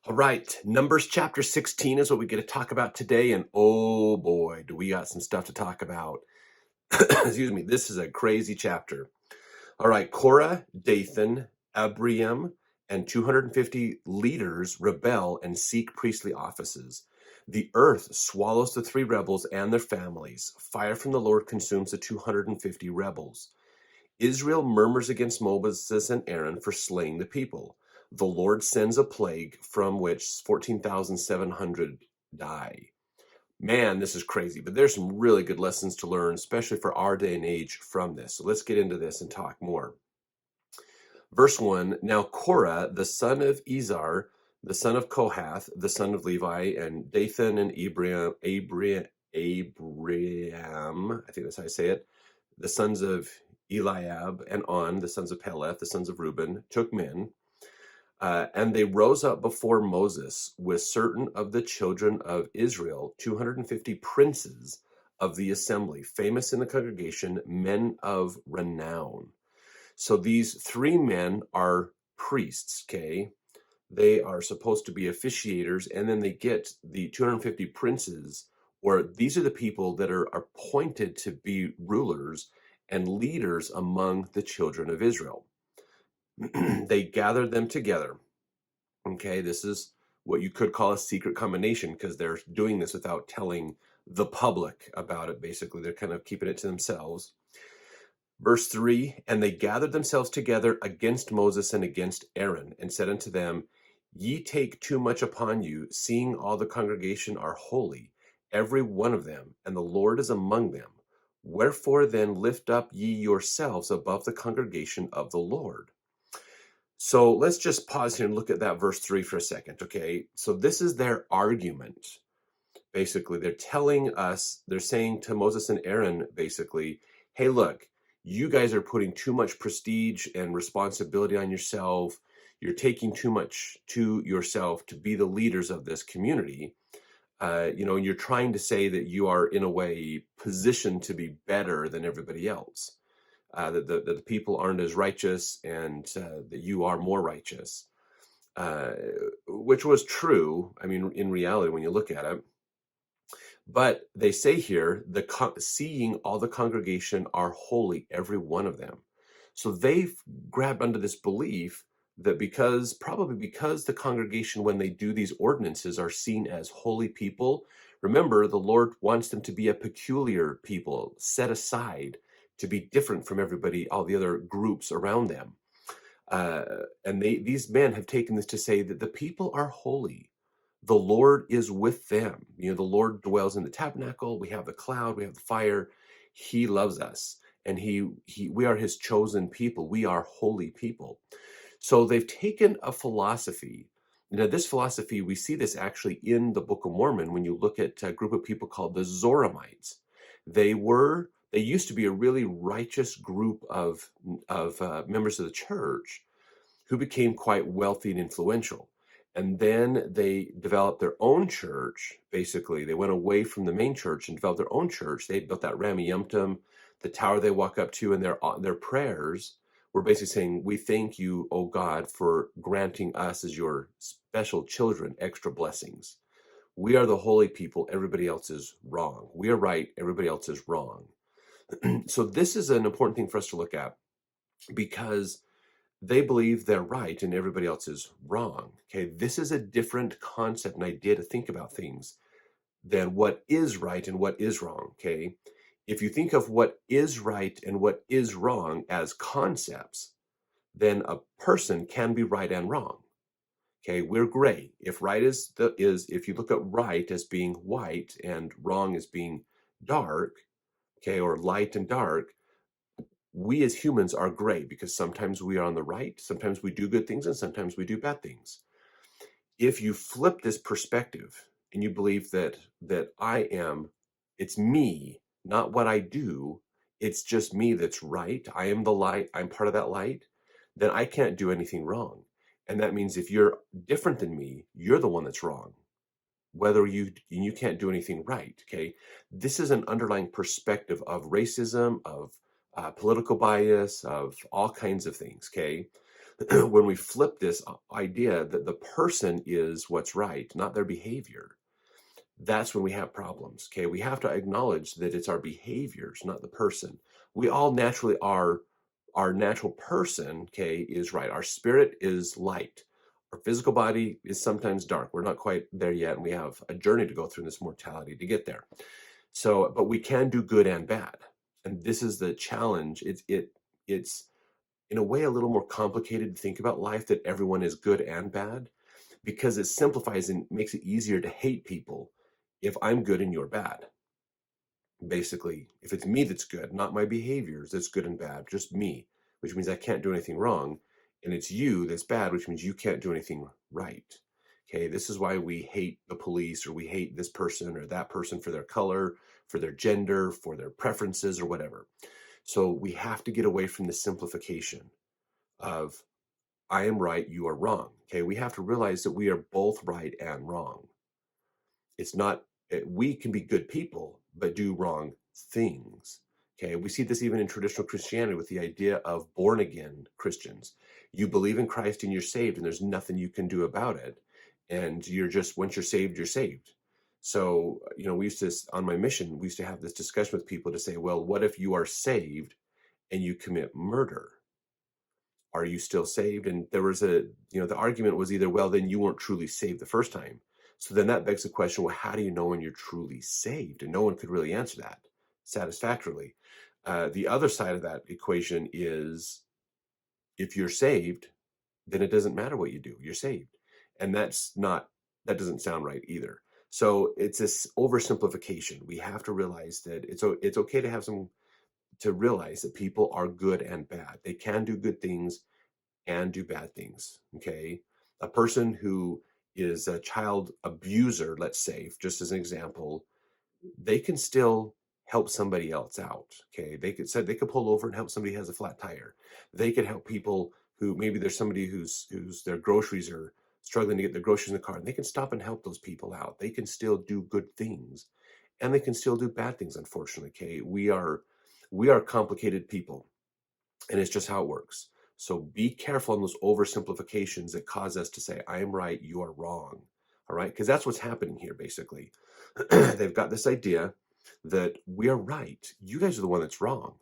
All right, Numbers chapter 16 is what we get to talk about today, and oh boy, do we got some stuff to talk about. Excuse me, this is a crazy chapter. All right, Korah, Dathan, Abiram, and 250 leaders rebel and seek priestly offices. The earth swallows the three rebels and their families. Fire from the Lord consumes the 250 rebels. Israel murmurs against Moses and Aaron for slaying the people. The Lord sends a plague from which 14,700 die. Man, this is crazy, but there's some really good lessons to learn, especially for our day and age from this. So let's get into this and talk more. Verse 1, now Korah, the son of Izhar, the son of Kohath, the son of Levi, and Dathan and Abiram, I think that's how I say it, the sons of Eliab, and On, the sons of Peleth, the sons of Reuben, took men, and they rose up before Moses with certain of the children of Israel, 250 princes of the assembly, famous in the congregation, men of renown. So these three men are priests, okay? They are supposed to be officiators, and then they get the 250 princes, or these are the people that are appointed to be rulers and leaders among the children of Israel. They gathered them together. Okay, this is what you could call a secret combination because they're doing this without telling the public about it. Basically, they're kind of keeping it to themselves. Verse 3, and they gathered themselves together against Moses and against Aaron, and said unto them, Ye take too much upon you, seeing all the congregation are holy, every one of them, and the Lord is among them. Wherefore then lift up ye yourselves above the congregation of the Lord. So let's just pause here and look at that verse 3 for a second, okay? So this is their argument. Basically, they're telling us, they're saying to Moses and Aaron, basically, hey, look, you guys are putting too much prestige and responsibility on yourself. You're taking too much to yourself to be the leaders of this community. And you're trying to say that you are, in a way, positioned to be better than everybody else. That the people aren't as righteous and that you are more righteous, which was true. I mean, in reality, when you look at it. But they say here, seeing all the congregation are holy, every one of them. So they've grabbed onto this belief that probably because the congregation, when they do these ordinances, are seen as holy people. Remember, the Lord wants them to be a peculiar people, set aside to be different from everybody, all the other groups around them. And these men have taken this to say that the people are holy. The Lord is with them. The Lord dwells in the tabernacle. We have the cloud, we have the fire. He loves us, and we are his chosen people. We are holy people. So they've taken a philosophy. This philosophy, we see this actually in the Book of Mormon when you look at a group of people called the Zoramites. They used to be a really righteous group of members of the church who became quite wealthy and influential. And then they developed their own church. Basically, they went away from the main church and developed their own church. They built that Rameumptom, the tower they walk up to, and their prayers were basically saying, we thank you, O God, for granting us as your special children extra blessings. We are the holy people. Everybody else is wrong. We are right. Everybody else is wrong. So this is an important thing for us to look at because they believe they're right and everybody else is wrong. Okay, this is a different concept and idea to think about things than what is right and what is wrong. Okay, if you think of what is right and what is wrong as concepts, then a person can be right and wrong. Okay, we're gray. If right if you look at right as being white and wrong as being dark, okay, or light and dark, we as humans are gray because sometimes we are on the right, sometimes we do good things, and sometimes we do bad things. If you flip this perspective and you believe that it's me, not what I do, it's just me that's right, I am the light, I'm part of that light, then I can't do anything wrong. And that means if you're different than me, you're the one that's wrong. Whether you can't do anything right, okay? This is an underlying perspective of racism, of political bias, of all kinds of things, okay? when we flip this idea that the person is what's right, not their behavior, that's when we have problems. Okay. We have to acknowledge that it's our behaviors, not the person. We all naturally are, our natural person, okay, is right. Our spirit is light. Our physical body is sometimes dark. We're not quite there yet. And we have a journey to go through in this mortality to get there. So, but we can do good and bad. And this is the challenge. It's in a way a little more complicated to think about life, that everyone is good and bad, because it simplifies and makes it easier to hate people if I'm good and you're bad. Basically, if it's me that's good, not my behaviors that's good and bad, just me, which means I can't do anything wrong, and it's you that's bad, which means you can't do anything right. Okay, this is why we hate the police, or we hate this person or that person for their color, for their gender, for their preferences, or whatever. So we have to get away from the simplification of I am right, you are wrong. Okay, we have to realize that we are both right and wrong. It's not, we can be good people, but do wrong things. Okay, we see this even in traditional Christianity with the idea of born again Christians. You believe in Christ and you're saved, and there's nothing you can do about it. And you're just, once you're saved, you're saved. So, we used to, on my mission, we used to have this discussion with people to say, well, what if you are saved and you commit murder? Are you still saved? And there was the argument was either, well, then you weren't truly saved the first time. So then that begs the question, well, how do you know when you're truly saved? And no one could really answer that satisfactorily. The other side of that equation is, if you're saved, then it doesn't matter what you do, you're saved. And that doesn't sound right either. So it's this oversimplification. We have to realize that it's okay to realize that people are good and bad. They can do good things and do bad things. Okay. A person who is a child abuser, let's say, just as an example, they can still help somebody else out. Okay. They could pull over and help somebody who has a flat tire. They could help people who, maybe there's somebody who's their groceries are struggling to get their groceries in the car, and they can stop and help those people out. They can still do good things, and they can still do bad things. Unfortunately. Okay. We are complicated people, and it's just how it works. So be careful on those oversimplifications that cause us to say, I am right, you are wrong. All right. Because that's what's happening here, basically. They've got this idea that we are right. You guys are the one that's wrong.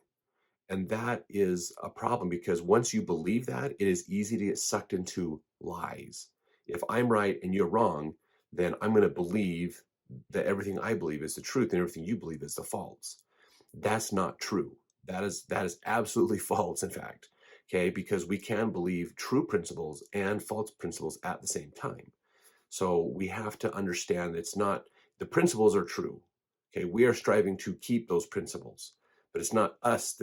And that is a problem, because once you believe that, it is easy to get sucked into lies. If I'm right and you're wrong, then I'm going to believe that everything I believe is the truth and everything you believe is the false. That's not true. That is absolutely false, in fact. Okay, because we can believe true principles and false principles at the same time. So we have to understand that it's not, the principles are true. Okay, we are striving to keep those principles, but it's not us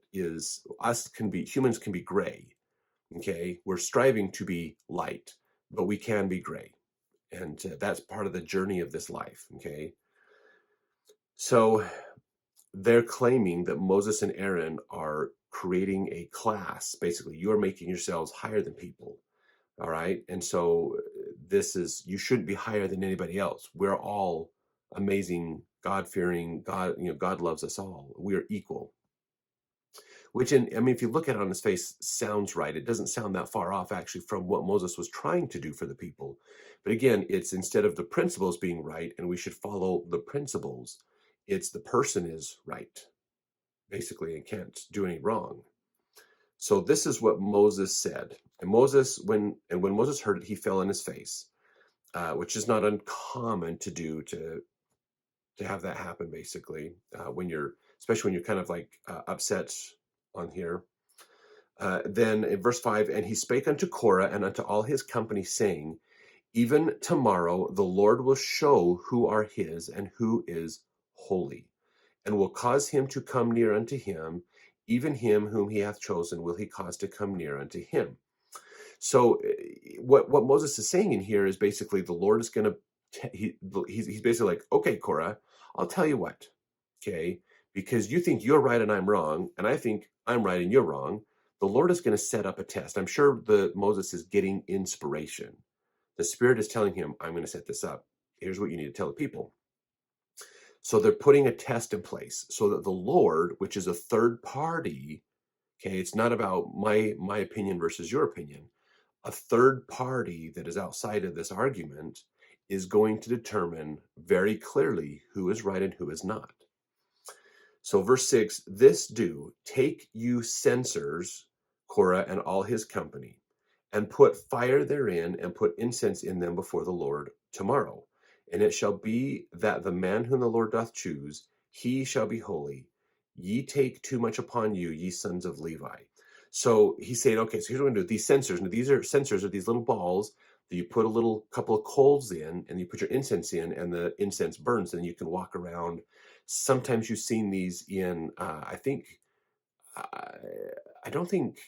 humans can be gray. Okay, we're striving to be light, but we can be gray. And that's part of the journey of this life. Okay, so they're claiming that Moses and Aaron are creating a class. Basically, you're making yourselves higher than people. All right. And so you shouldn't be higher than anybody else. We're all amazing, God-fearing, God loves us all. We're equal. Which, if you look at it on its face, sounds right. It doesn't sound that far off, actually, from what Moses was trying to do for the people. But again, it's, instead of the principles being right and we should follow the principles, it's the person is right, basically, and can't do any wrong. So this is what Moses said. And when Moses heard it, he fell on his face, which is not uncommon to do, to have that happen, basically, especially when you're kind of like upset on here. Then in verse 5, and he spake unto Korah and unto all his company, saying, even tomorrow the Lord will show who are his and who is holy, and will cause him to come near unto him, even him whom he hath chosen will he cause to come near unto him. So what Moses is saying in here is basically the Lord is going to, he's basically like, okay, Korah, I'll tell you what, okay, because you think you're right and I'm wrong, and I think I'm right and you're wrong. The Lord is going to set up a test. I'm sure Moses is getting inspiration. The Spirit is telling him, I'm going to set this up. Here's what you need to tell the people. So they're putting a test in place so that the Lord, which is a third party, Okay, it's not about my opinion versus your opinion. A third party that is outside of this argument is going to determine very clearly who is right and who is not. So, verse 6, this do, take you censers, Korah and all his company, and put fire therein, and put incense in them before the Lord tomorrow. And it shall be that the man whom the Lord doth choose, he shall be holy. Ye take too much upon you, ye sons of Levi. So he's saying, okay, so here's what we're going to do. These censers, now these are censers, are these little balls that you put a little couple of coals in, and you put your incense in, and the incense burns, and you can walk around. Sometimes you've seen these in, I think, I, I don't think,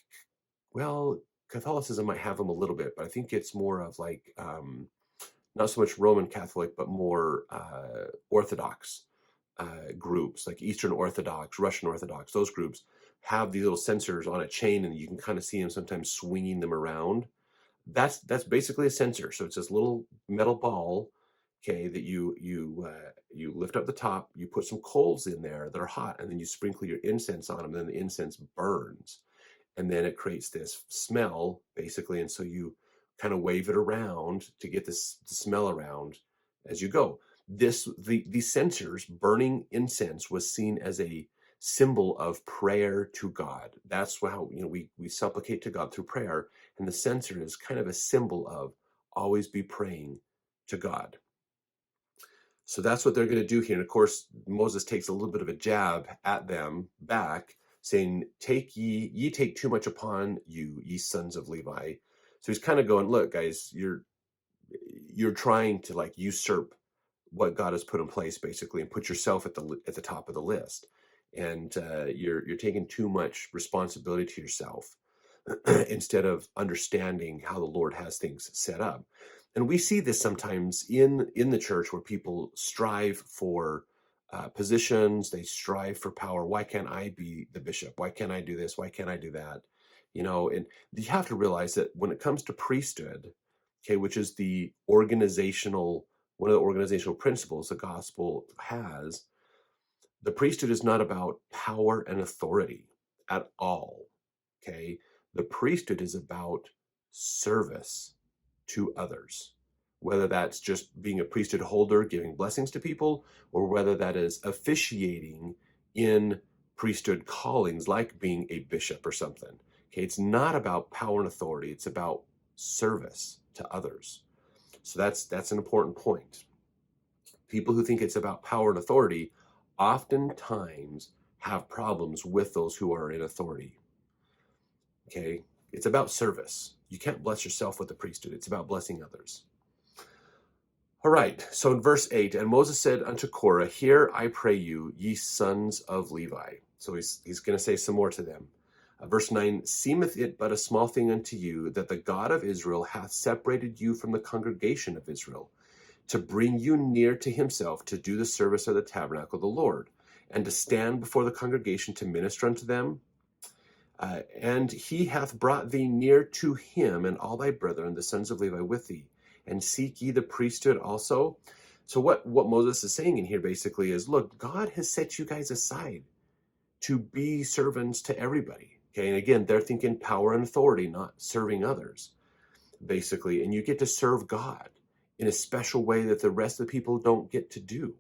well, Catholicism might have them a little bit, but I think it's more of like, not so much Roman Catholic, but more Orthodox groups, like Eastern Orthodox, Russian Orthodox. Those groups have these little sensors on a chain, and you can kind of see them sometimes swinging them around. That's basically a censer. So it's this little metal ball, okay, that you lift up the top, you put some coals in there that are hot, and then you sprinkle your incense on them, and then the incense burns, and then it creates this smell, basically, and so you kind of wave it around to get this smell around as you go. These censers burning incense was seen as a symbol of prayer to God. That's how we supplicate to God through prayer, and the censer is kind of a symbol of always be praying to God. So that's what they're going to do here. And of course, Moses takes a little bit of a jab at them back, saying, ye take too much upon you, ye sons of Levi. So he's kind of going, look, guys, you're trying to like usurp what God has put in place, basically, and put yourself at the top of the list. And you're taking too much responsibility to yourself instead of understanding how the Lord has things set up. And we see this sometimes in the church, where people strive for positions, they strive for power. Why can't I be the bishop? Why can't I do this? Why can't I do that? And you have to realize that when it comes to priesthood, okay, which is one of the organizational principles the gospel has, the priesthood is not about power and authority at all. Okay, the priesthood is about service to others, whether that's just being a priesthood holder, giving blessings to people, or whether that is officiating in priesthood callings like being a bishop or something. Okay, it's not about power and authority, it's about service to others. So that's an important point. People who think it's about power and authority oftentimes have problems with those who are in authority. Okay, it's about service. You can't bless yourself with the priesthood. It's about blessing others. All right, so in verse 8, and Moses said unto Korah, hear, I pray you, ye sons of Levi. So he's going to say some more to them. Verse 9, seemeth it but a small thing unto you that the God of Israel hath separated you from the congregation of Israel, to bring you near to himself, to do the service of the tabernacle of the Lord, and to stand before the congregation to minister unto them? And he hath brought thee near to him, and all thy brethren, the sons of Levi, with thee. And seek ye the priesthood also? So what Moses is saying in here basically is, look, God has set you guys aside to be servants to everybody. Okay, and again, they're thinking power and authority, not serving others, basically. And you get to serve God in a special way that the rest of the people don't get to do.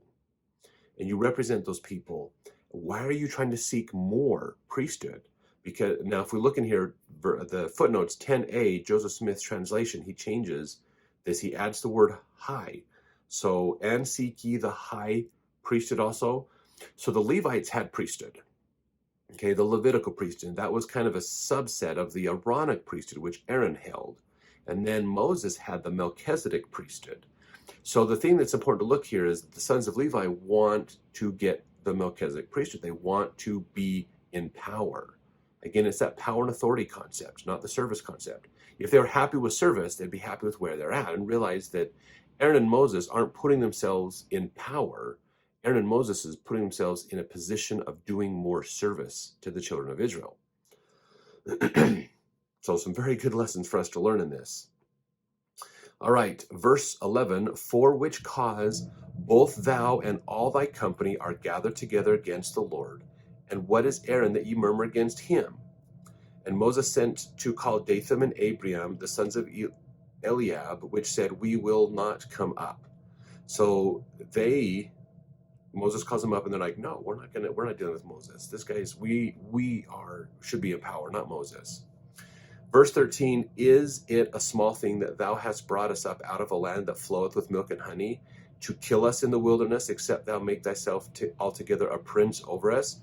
And you represent those people. Why are you trying to seek more priesthood? Because now, if we look in here, the footnotes 10a, Joseph Smith's translation, he changes this. He adds the word high. So, and seek ye the high priesthood also. So the Levites had priesthood. Okay, the Levitical priesthood, that was kind of a subset of the Aaronic priesthood, which Aaron held. And then Moses had the Melchizedek priesthood. So the thing that's important to look here is that the sons of Levi want to get the Melchizedek priesthood. They want to be in power. Again, it's that power and authority concept, not the service concept. If they were happy with service, they'd be happy with where they're at, and realize that Aaron and Moses aren't putting themselves in power. Aaron and Moses is putting themselves in a position of doing more service to the children of Israel. So some very good lessons for us to learn in this. All right, verse 11, for which cause both thou and all thy company are gathered together against the Lord. And what is Aaron that ye murmur against him? And Moses sent to call Dathan and Abiram, the sons of Eliab, which said, we will not come up. So Moses calls them up, and they're like, no, we're not dealing with Moses. This guy's, should be in power, not Moses. Verse 13, is it a small thing that thou hast brought us up out of a land that floweth with milk and honey, to kill us in the wilderness, except thou make thyself altogether a prince over us?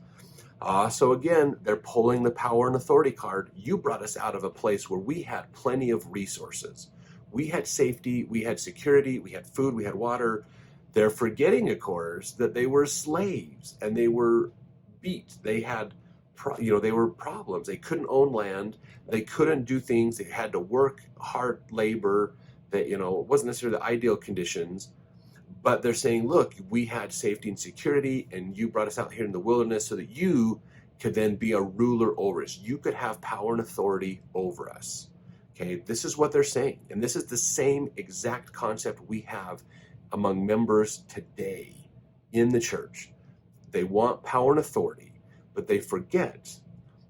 So again, they're pulling the power and authority card. You brought us out of a place where we had plenty of resources. We had safety, we had security, we had food, we had water. They're forgetting, of course, that they were slaves and they were beat. They had, they were problems. They couldn't own land. They couldn't do things. They had to work hard labor that, it wasn't necessarily the ideal conditions. But they're saying, look, we had safety and security, and you brought us out here in the wilderness so that you could then be a ruler over us. You could have power and authority over us. Okay, this is what they're saying. And this is the same exact concept we have among members today in the church. They want power and authority, but they forget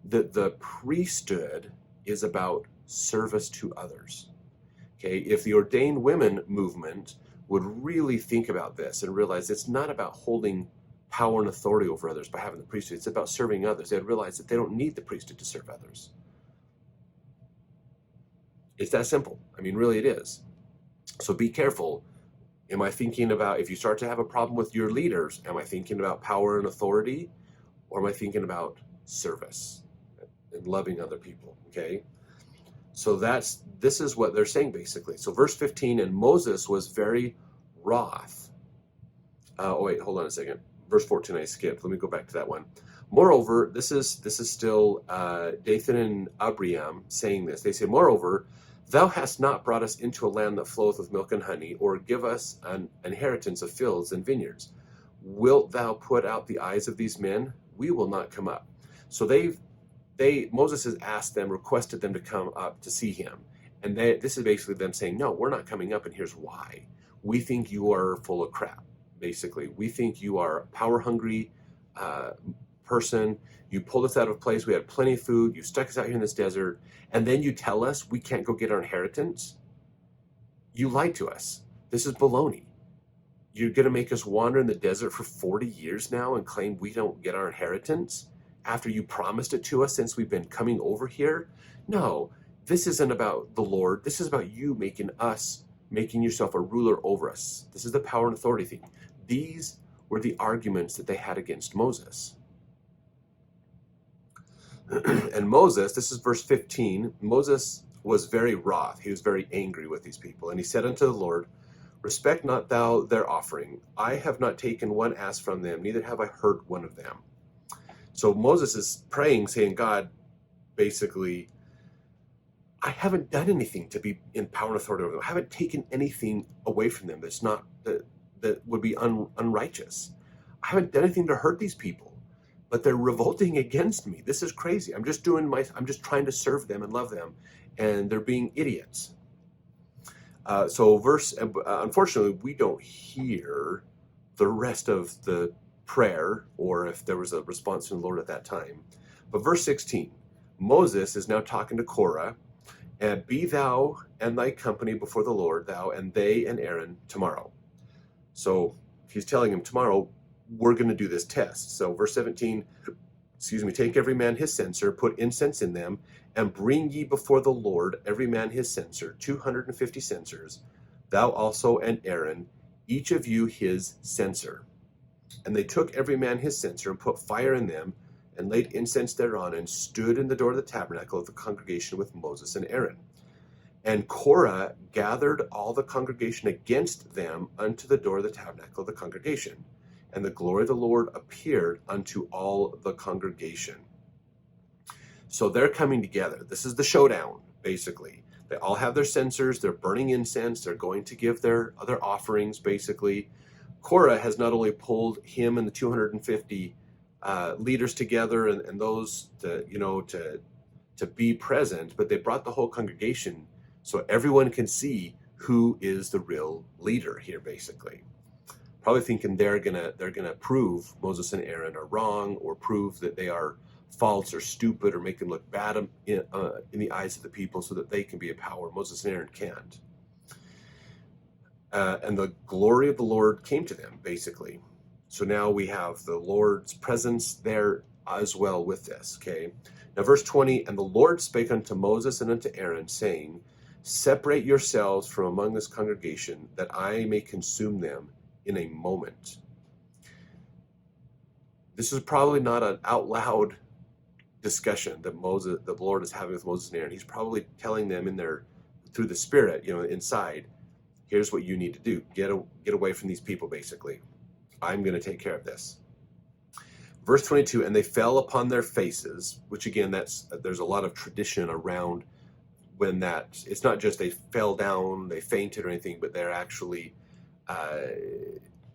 that the priesthood is about service to others. Okay, if the ordained women movement would really think about this and realize it's not about holding power and authority over others by having the priesthood, it's about serving others. They'd realize that they don't need the priesthood to serve others. It's that simple. Really it is. So be careful. Am I thinking about, if you start to have a problem with your leaders, am I thinking about power and authority, or am I thinking about service and loving other people? Okay. So this is what they're saying basically. So verse 15, and Moses was very wroth. Wait, hold on a second. Verse 14, I skipped. Let me go back to that one. Moreover, this is still Dathan and Abiram saying this. They say, moreover, thou hast not brought us into a land that floweth with milk and honey, or give us an inheritance of fields and vineyards. Wilt thou put out the eyes of these men? We will not come up. So Moses has asked them, requested them to come up to see him. And this is basically them saying, no, we're not coming up, and here's why. We think you are full of crap, basically. We think you are a power-hungry person. You pulled us out of a place. We had plenty of food. You stuck us out here in this desert. And then you tell us we can't go get our inheritance? You lied to us. This is baloney. You're going to make us wander in the desert for 40 years now and claim we don't get our inheritance after you promised it to us since we've been coming over here? No, this isn't about the Lord. This is about you making yourself a ruler over us. This is the power and authority thing. These were the arguments that they had against Moses. And Moses, this is verse 15, Moses was very wroth. He was very angry with these people. And he said unto the Lord, respect not thou their offering. I have not taken one ass from them, neither have I hurt one of them. So Moses is praying, saying, God, basically, I haven't done anything to be in power and authority over them. I haven't taken anything away from them that would be unrighteous. I haven't done anything to hurt these people, but they're revolting against me. This is crazy. I'm just trying to serve them and love them, and they're being idiots. Unfortunately, we don't hear the rest of the prayer, or if there was a response from the Lord at that time. But verse 16, Moses is now talking to Korah, and be thou and thy company before the Lord, thou and they and Aaron, tomorrow. So he's telling him, tomorrow we're going to do this test. So verse 17, take every man his censer, put incense in them, and bring ye before the Lord every man his censer, 250 censers, thou also and Aaron, each of you his censer. And they took every man his censer, and put fire in them, and laid incense thereon, and stood in the door of the tabernacle of the congregation with Moses and Aaron. And Korah gathered all the congregation against them unto the door of the tabernacle of the congregation. And the glory of the Lord appeared unto all the congregation. So they're coming together. This is the showdown, basically. They all have their censers. They're burning incense. They're going to give their other offerings, basically. Korah has not only pulled him and the 250 leaders together and those to be present, but they brought the whole congregation so everyone can see who is the real leader here, basically. Probably thinking they're gonna prove Moses and Aaron are wrong, or prove that they are false or stupid or make them look bad in the eyes of the people so that they can be a power. Moses and Aaron can't. And the glory of the Lord came to them, basically. So now we have the Lord's presence there as well with this, okay? Now, verse 20, and the Lord spake unto Moses and unto Aaron, saying, separate yourselves from among this congregation, that I may consume them in a moment. This is probably not an out loud discussion that the Lord is having with Moses and Aaron. He's probably telling them through the Spirit, inside, here's what you need to do. Get away from these people, basically. I'm going to take care of this. Verse 22, and they fell upon their faces, which again, there's a lot of tradition around when it's not just they fell down, they fainted or anything, but they're actually,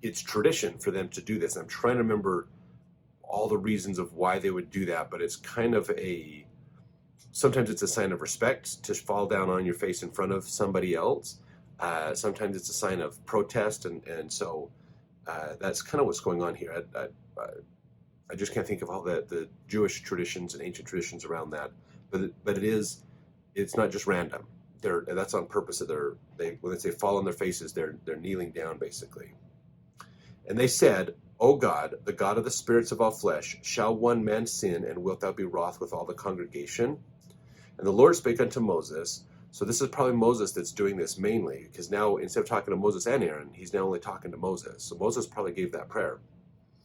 it's tradition for them to do this. I'm trying to remember all the reasons of why they would do that, but it's kind of sometimes it's a sign of respect to fall down on your face in front of somebody else. Sometimes it's a sign of protest, and so that's kind of what's going on here. I just can't think of all the Jewish traditions and ancient traditions around that, but it's not just random. That's on purpose. When they say fall on their faces, they're kneeling down basically. And they said, O God, the God of the spirits of all flesh, shall one man sin, and wilt thou be wroth with all the congregation? And the Lord spake unto Moses. So this is probably Moses that's doing this mainly, because now instead of talking to Moses and Aaron, he's now only talking to Moses. So Moses probably gave that prayer.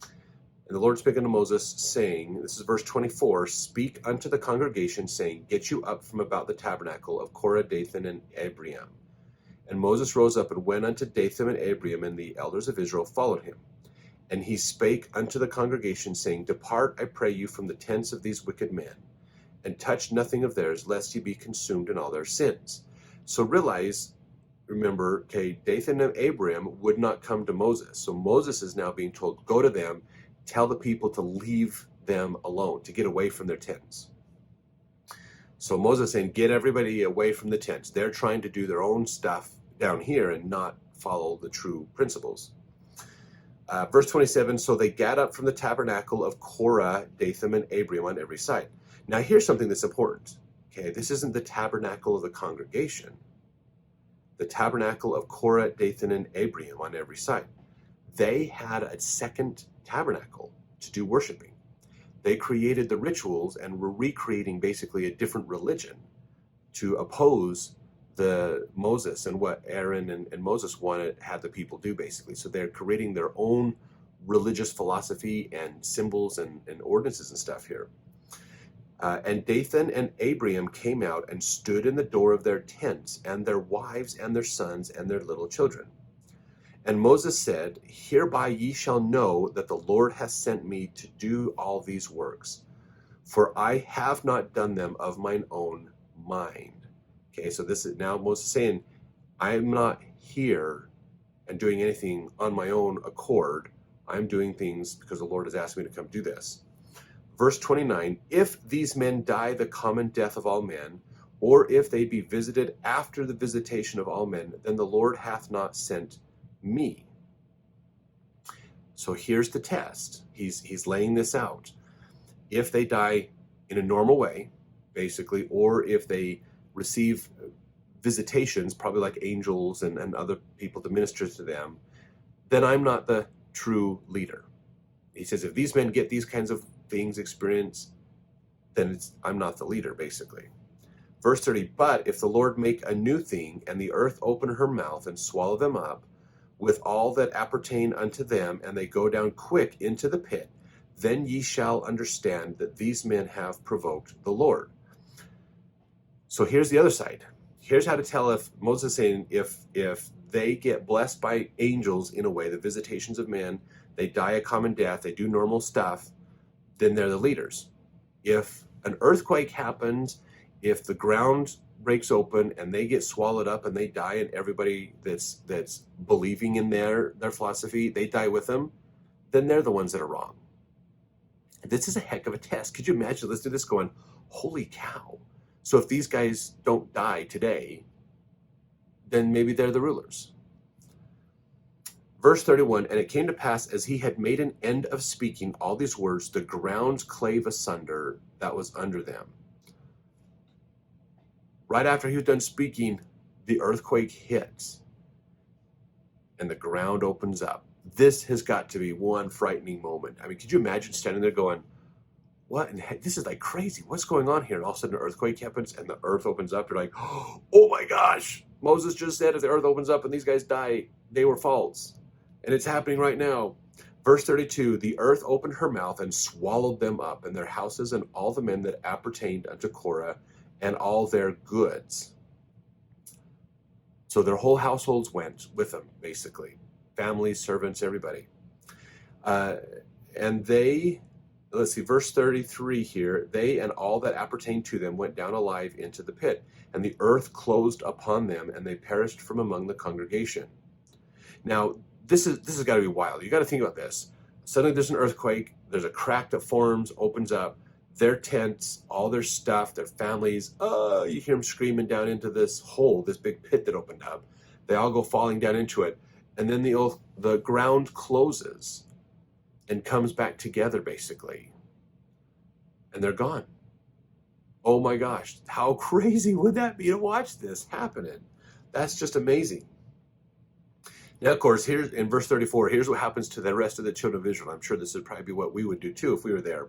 And the Lord spake unto Moses, saying, this is verse 24, speak unto the congregation, saying, get you up from about the tabernacle of Korah, Dathan, and Abiram. And Moses rose up and went unto Dathan and Abiram, and the elders of Israel followed him. And he spake unto the congregation, saying, depart, I pray you, from the tents of these wicked men, and touch nothing of theirs, lest ye be consumed in all their sins. So remember, okay, Dathan and Abiram would not come to Moses. So Moses is now being told, go to them, tell the people to leave them alone, to get away from their tents. So Moses saying, get everybody away from the tents. They're trying to do their own stuff down here and not follow the true principles. Verse 27, so they gat up from the tabernacle of Korah, Dathan, and Abiram on every side. Now here's something that's important. Okay, this isn't the tabernacle of the congregation. The tabernacle of Korah, Dathan, and Abiram on every side. They had a second tabernacle to do worshiping. They created the rituals and were recreating basically a different religion to oppose the Moses and what Aaron and Moses had the people do basically. So they're creating their own religious philosophy and symbols and ordinances and stuff here. And Dathan and Abiram came out and stood in the door of their tents, and their wives and their sons and their little children. And Moses said, hereby ye shall know that the Lord hath sent me to do all these works, for I have not done them of mine own mind. Okay, so this is now Moses saying, I am not here and doing anything on my own accord. I'm doing things because the Lord has asked me to come do this. Verse 29, if these men die the common death of all men, or if they be visited after the visitation of all men, then the Lord hath not sent me. So here's the test. He's laying this out. If they die in a normal way, basically, or if they receive visitations, probably like angels and other people to minister to them, then I'm not the true leader. He says, if these men get these kinds of things experience, then I'm not the leader, basically. Verse 30, but if the Lord make a new thing, and the earth open her mouth and swallow them up, with all that appertain unto them, and they go down quick into the pit, then ye shall understand that these men have provoked the Lord. So here's the other side. Here's how to tell if Moses is saying if they get blessed by angels in a way, the visitations of men, they die a common death, they do normal stuff, then they're the leaders. If an earthquake happens, if the ground breaks open and they get swallowed up and they die, and everybody that's believing in their philosophy, they die with them, then they're the ones that are wrong. This is a heck of a test. Could you imagine listening to this going, holy cow. So if these guys don't die today, then maybe they're the rulers. Verse 31, and it came to pass, as he had made an end of speaking all these words, the ground clave asunder that was under them. Right after he was done speaking, the earthquake hits and the ground opens up. This has got to be one frightening moment. I mean, could you imagine standing there going, what? And this is like crazy. What's going on here? And all of a sudden an earthquake happens and the earth opens up. You're like, oh my gosh, Moses just said if the earth opens up and these guys die, they were false. And it's happening right now. Verse 32, the earth opened her mouth and swallowed them up, and their houses and all the men that appertained unto Korah and all their goods. So their whole households went with them, basically. Families, servants, everybody. And they, let's see, verse 33 here, they and all that appertained to them went down alive into the pit, and the earth closed upon them, and they perished from among the congregation. Now, this has got to be wild. You got to think about this. Suddenly there's an earthquake, there's a crack that forms, opens up, their tents, all their stuff, their families, you hear them screaming down into this hole, this big pit that opened up. They all go falling down into it. And then the ground closes and comes back together, basically. And they're gone. Oh my gosh, how crazy would that be to watch this happening? That's just amazing. Now, of course, here's in verse 34, here's what happens to the rest of the children of Israel. I'm sure this would probably be what we would do too if we were there.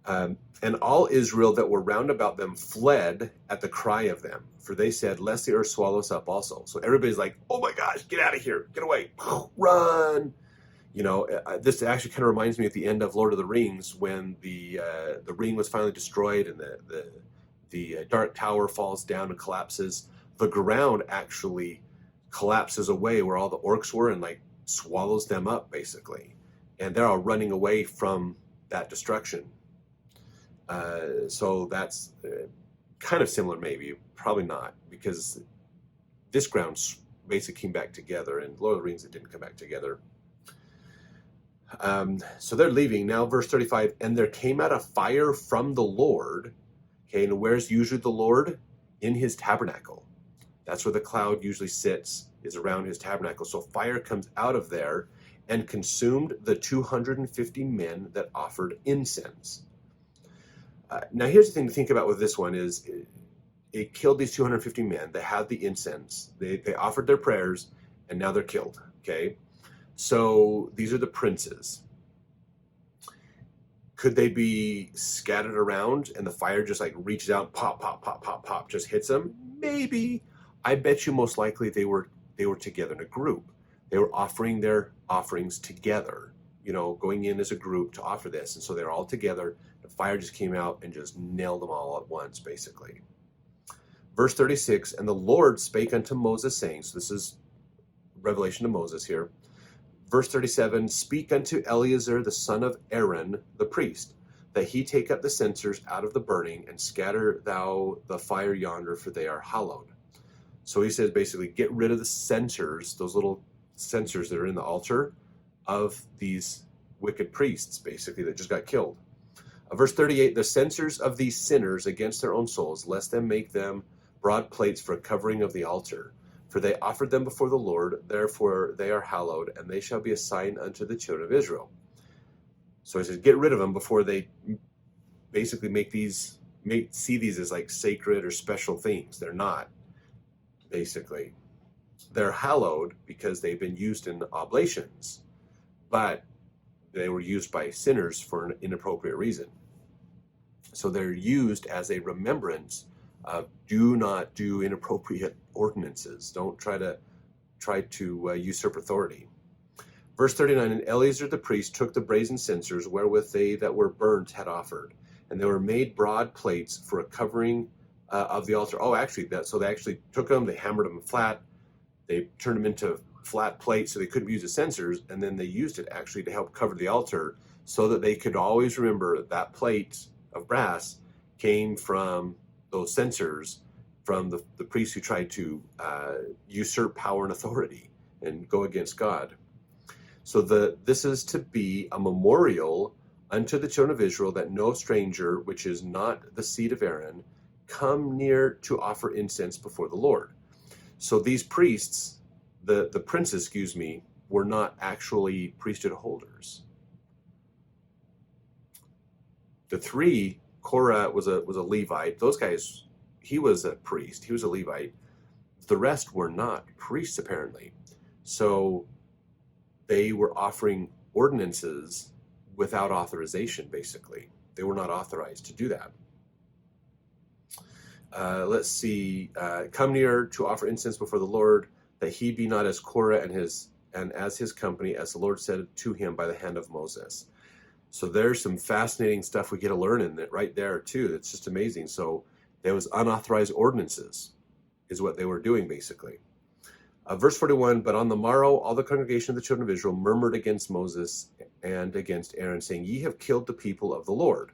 And all Israel that were round about them fled at the cry of them, for they said, lest the earth swallow us up also. So everybody's like, oh my gosh, get out of here, get away, run. You know, this actually kind of reminds me at the end of Lord of the Rings when the ring was finally destroyed and the Dark Tower falls down and collapses. The ground actually collapses away where all the orcs were and like swallows them up, basically. And they're all running away from that destruction. So that's kind of similar, maybe, probably not, because this ground basically came back together, and Lord of the Rings, it didn't come back together. So they're leaving. Now, verse 35, and there came out a fire from the Lord. Okay, and where's usually the Lord? In his tabernacle. That's where the cloud usually sits, is around his tabernacle. So fire comes out of there and consumed the 250 men that offered incense. Now, here's the thing to think about with this one is it killed these 250 men. They had the incense. They offered their prayers, and now they're killed, okay? So these are the princes. Could they be scattered around and the fire just like reaches out, pop, pop, pop, pop, pop, just hits them? Maybe. I bet you most likely they were together in a group. They were offering their offerings together, you know, going in as a group to offer this. And so they're all together. The fire just came out and just nailed them all at once, basically. Verse 36, and the Lord spake unto Moses, saying, so this is revelation to Moses here. Verse 37, speak unto Eleazar the son of Aaron the priest, that he take up the censers out of the burning, and scatter thou the fire yonder, for they are hallowed. So he says basically, get rid of the censers, those little censers that are in the altar of these wicked priests, basically, that just got killed. Verse 38, the censers of these sinners against their own souls, lest them make them broad plates for a covering of the altar. For they offered them before the Lord, therefore they are hallowed, and they shall be a sign unto the children of Israel. So he says, get rid of them before they basically see these as like sacred or special things. They're not, basically. They're hallowed because they've been used in oblations, but they were used by sinners for an inappropriate reason. So they're used as a remembrance of do not do inappropriate ordinances. Don't try to usurp authority. Verse 39, and Eleazar the priest took the brazen censers wherewith they that were burnt had offered, and they were made broad plates for a covering of the altar. Oh, actually, so they actually took them, they hammered them flat, they turned them into flat plates so they couldn't use the censers, and then they used it actually to help cover the altar so that they could always remember that plate of brass came from those censers from the priests who tried to usurp power and authority and go against God. So this is to be a memorial unto the children of Israel, that no stranger, which is not the seed of Aaron, come near to offer incense before the Lord. So these priests, the princes, were not actually priesthood holders. The three, Korah was a Levite. Those guys, he was a priest. He was a Levite. The rest were not priests, apparently. So they were offering ordinances without authorization, basically. They were not authorized to do that. Let's see. Come near to offer incense before the Lord, that he be not as Korah and as his company, as the Lord said to him by the hand of Moses. So there's some fascinating stuff we get to learn in it right there too. It's just amazing. So there was unauthorized ordinances is what they were doing, basically. Verse 41, but on the morrow all the congregation of the children of Israel murmured against Moses and against Aaron, saying, ye have killed the people of the Lord.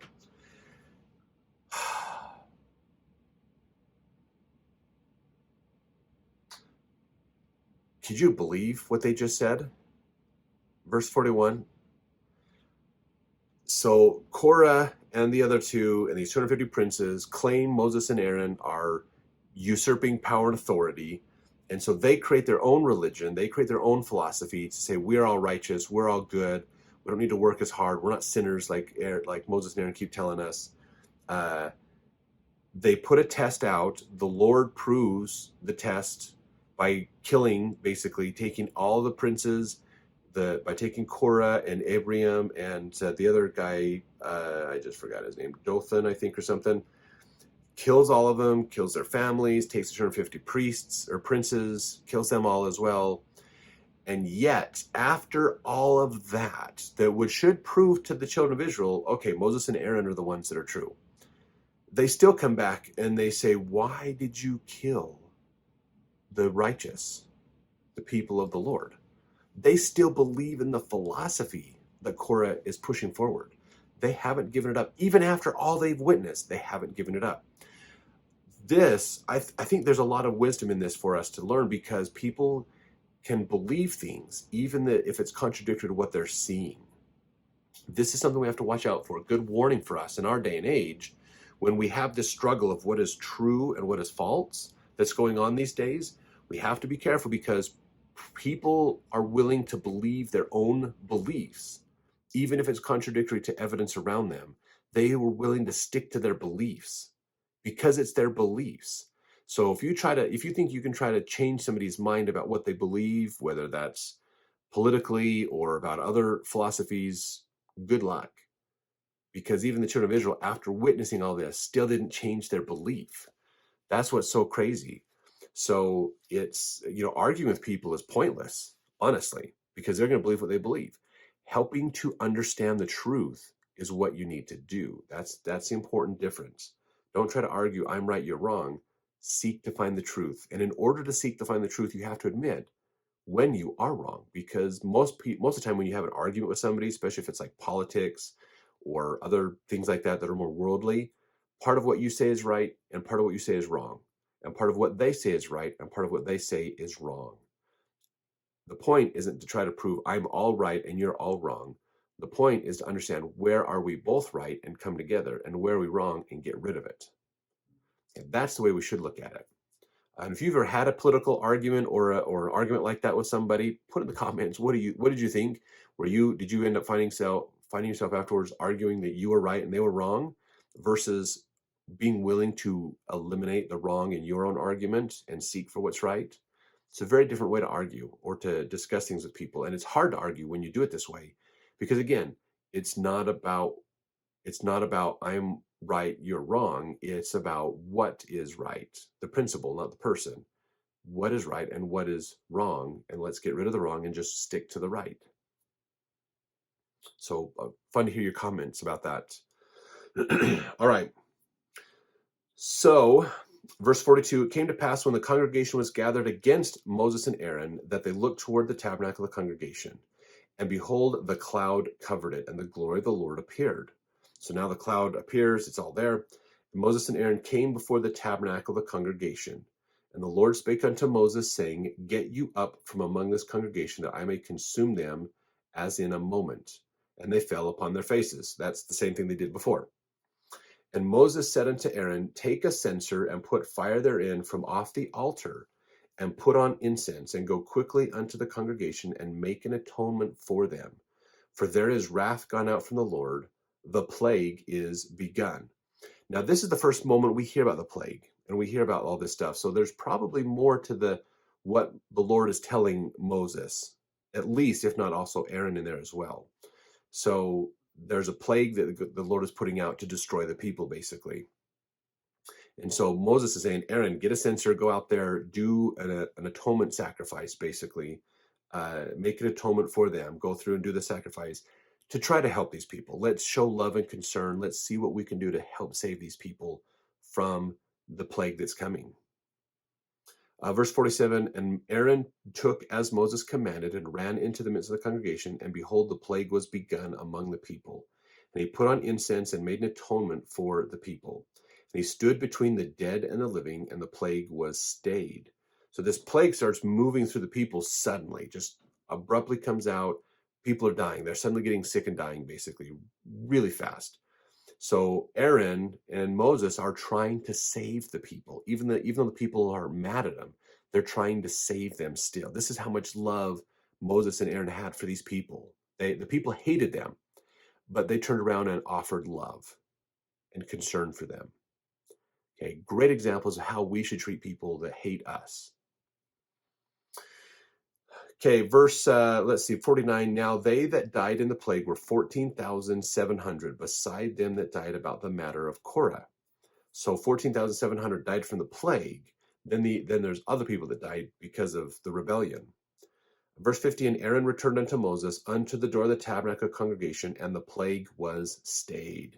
Could you believe what they just said? Verse 41. So Korah and the other two and these 250 princes claim Moses and Aaron are usurping power and authority. And so they create their own religion. They create their own philosophy to say, we're all righteous. We're all good. We don't need to work as hard. We're not sinners like Moses and Aaron keep telling us. They put a test out. The Lord proves the test by killing, basically taking all the princes, by taking Korah and Abiram and the other guy, I just forgot his name, Dothan, I think, or something, kills all of them, kills their families, takes the 250 priests or princes, kills them all as well. And yet, after all of that, should prove to the children of Israel, okay, Moses and Aaron are the ones that are true. They still come back and they say, why did you kill the righteous, the people of the Lord? They still believe in the philosophy that Korah is pushing forward. They haven't given it up. Even after all they've witnessed, they haven't given it up. This, I think there's a lot of wisdom in this for us to learn, because people can believe things, even if it's contradictory to what they're seeing. This is something we have to watch out for. A good warning for us in our day and age, when we have this struggle of what is true and what is false that's going on these days. We have to be careful, because people are willing to believe their own beliefs, even if it's contradictory to evidence around them. They were willing to stick to their beliefs because it's their beliefs. So if you think you can try to change somebody's mind about what they believe, whether that's politically or about other philosophies, good luck. Because even the children of Israel, after witnessing all this, still didn't change their belief. That's what's so crazy. So it's, arguing with people is pointless, honestly, because they're going to believe what they believe. Helping to understand the truth is what you need to do. That's the important difference. Don't try to argue, I'm right, you're wrong. Seek to find the truth. And in order to seek to find the truth, you have to admit when you are wrong, because most of the time when you have an argument with somebody, especially if it's like politics or other things like that are more worldly, part of what you say is right and part of what you say is wrong. And part of what they say is right and part of what they say is wrong. The point isn't to try to prove I'm all right and you're all wrong. The point is to understand, where are we both right and come together, and where are we wrong and get rid of it. And that's the way we should look at it. And if you've ever had a political argument or an argument like that with somebody, put in the comments, what did you think? Did you end up finding yourself afterwards arguing that you were right and they were wrong, versus being willing to eliminate the wrong in your own argument and seek for what's right? It's a very different way to argue or to discuss things with people. And it's hard to argue when you do it this way, because again, it's not about I'm right, you're wrong. It's about what is right, the principle, not the person. What is right and what is wrong, and let's get rid of the wrong and just stick to the right. So fun to hear your comments about that. All right. So verse 42, it came to pass when the congregation was gathered against Moses and Aaron, that they looked toward the tabernacle of the congregation, and behold, the cloud covered it, and the glory of the Lord appeared. So now the cloud appears, it's all there. And Moses and Aaron came before the tabernacle of the congregation. And the Lord spake unto Moses, saying, get you up from among this congregation, that I may consume them as in a moment. And they fell upon their faces. That's the same thing they did before. And Moses said unto Aaron, take a censer and put fire therein from off the altar, and put on incense, and go quickly unto the congregation, and make an atonement for them. For there is wrath gone out from the Lord, the plague is begun. Now, this is the first moment we hear about the plague, and we hear about all this stuff. So there's probably more to what the Lord is telling Moses, at least, if not also Aaron in there as well. So there's a plague that the Lord is putting out to destroy the people, basically. And so Moses is saying, Aaron, get a censer, go out there, do an atonement sacrifice, basically. Make an atonement for them, go through and do the sacrifice to try to help these people. Let's show love and concern. Let's see what we can do to help save these people from the plague that's coming. Verse 47, and Aaron took as Moses commanded and ran into the midst of the congregation, and behold, the plague was begun among the people. And he put on incense and made an atonement for the people. And he stood between the dead and the living, and the plague was stayed. So this plague starts moving through the people suddenly, just abruptly comes out. People are dying. They're suddenly getting sick and dying, basically, really fast. So Aaron and Moses are trying to save the people, even though the people are mad at them. They're trying to save them still. This is how much love Moses and Aaron had for these people. The people hated them, but they turned around and offered love and concern for them. Okay, great examples of how we should treat people that hate us. Okay, verse, let's see, 49. Now they that died in the plague were 14,700, beside them that died about the matter of Korah. So 14,700 died from the plague. Then there's other people that died because of the rebellion. Verse 50, and Aaron returned unto Moses unto the door of the tabernacle congregation, and the plague was stayed.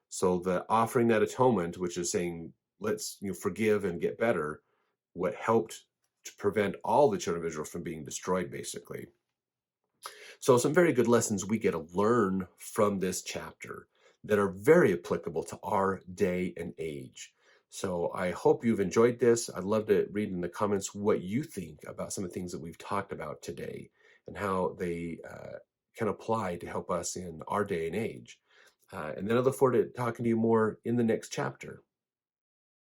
So the offering that atonement, which is saying, let's forgive and get better, what helped to prevent all the children of Israel from being destroyed, basically. So some very good lessons we get to learn from this chapter that are very applicable to our day and age. So I hope you've enjoyed this. I'd love to read in the comments what you think about some of the things that we've talked about today and how they can apply to help us in our day and age. And then I look forward to talking to you more in the next chapter.